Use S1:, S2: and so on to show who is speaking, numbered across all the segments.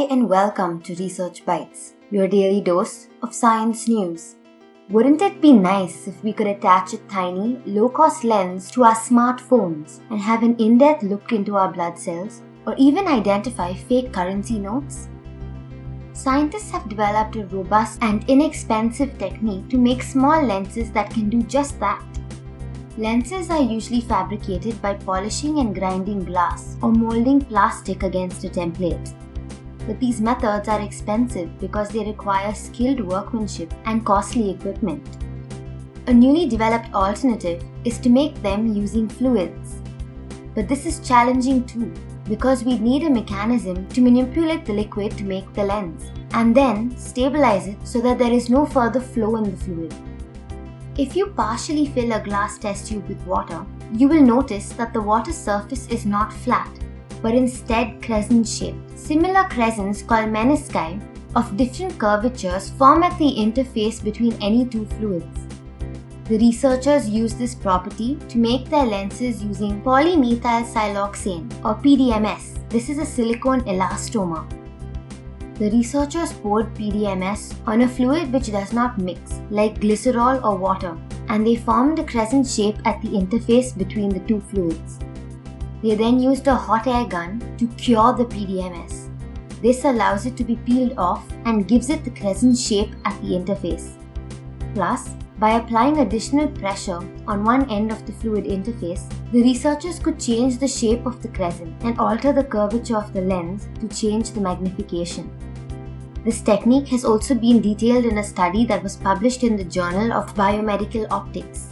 S1: and welcome to Research Bites, your daily dose of science news. Wouldn't it be nice if we could attach a tiny, low-cost lens to our smartphones and have an in-depth look into our blood cells, or even identify fake currency notes? Scientists have developed a robust and inexpensive technique to make small lenses that can do just that. Lenses are usually fabricated by polishing and grinding glass or molding plastic against a template. But these methods are expensive because they require skilled workmanship and costly equipment. A newly developed alternative is to make them using fluids. But this is challenging too, because we need a mechanism to manipulate the liquid to make the lens, and then stabilize it so that there is no further flow in the fluid. If you partially fill a glass test tube with water, you will notice that the water surface is not flat, but instead crescent-shaped. Similar crescents called menisci of different curvatures form at the interface between any two fluids. The researchers use this property to make their lenses using polymethylsiloxane or PDMS. This is a silicone elastomer. The researchers poured PDMS on a fluid which does not mix, like glycerol or water, and they formed a crescent shape at the interface between the two fluids. They then used a hot air gun to cure the PDMS. This allows it to be peeled off and gives it the crescent shape at the interface. Plus, by applying additional pressure on one end of the fluid interface, the researchers could change the shape of the crescent and alter the curvature of the lens to change the magnification. This technique has also been detailed in a study that was published in the Journal of Biomedical Optics.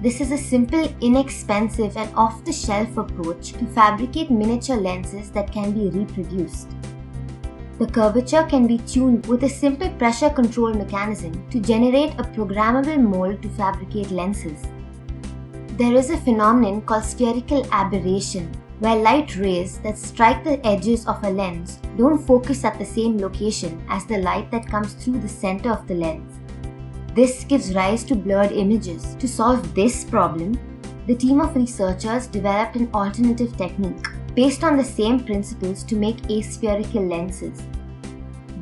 S1: This is a simple, inexpensive and off-the-shelf approach to fabricate miniature lenses that can be reproduced. The curvature can be tuned with a simple pressure control mechanism to generate a programmable mold to fabricate lenses. There is a phenomenon called spherical aberration, where light rays that strike the edges of a lens don't focus at the same location as the light that comes through the center of the lens. This gives rise to blurred images. To solve this problem, the team of researchers developed an alternative technique based on the same principles to make aspherical lenses.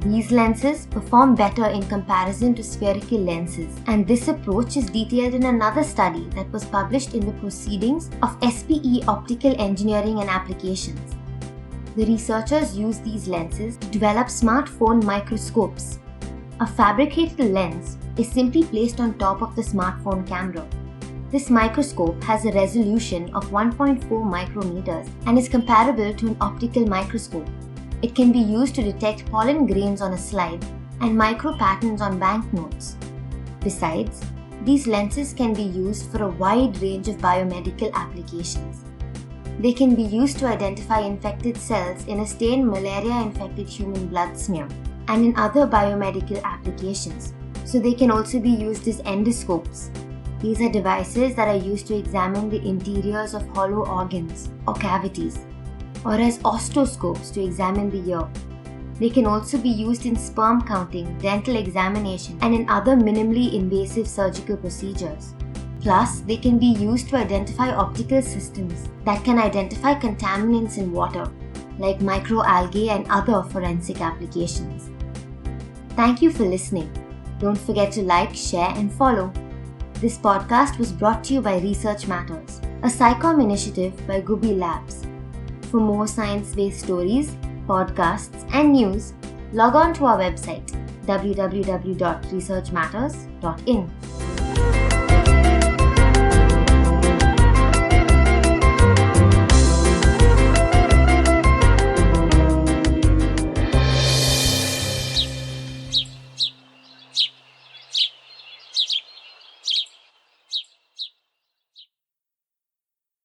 S1: These lenses perform better in comparison to spherical lenses, and this approach is detailed in another study that was published in the Proceedings of SPE Optical Engineering and Applications. The researchers used these lenses to develop smartphone microscopes. A fabricated lens is simply placed on top of the smartphone camera. This microscope has a resolution of 1.4 micrometers and is comparable to an optical microscope. It can be used to detect pollen grains on a slide and micro patterns on banknotes. Besides, these lenses can be used for a wide range of biomedical applications. They can be used to identify infected cells in a stained malaria-infected human blood smear and in other biomedical applications, so they can also be used as endoscopes. These are devices that are used to examine the interiors of hollow organs or cavities, or as ostoscopes to examine the ear. They can also be used in sperm counting, dental examination, and in other minimally invasive surgical procedures. Plus, they can be used to identify optical systems that can identify contaminants in water, like microalgae and other forensic applications. Thank you for listening. Don't forget to like, share, and follow. This podcast was brought to you by Research Matters, a SciComm initiative by Gubi Labs. For more science-based stories, podcasts, and news, log on to our website www.researchmatters.in.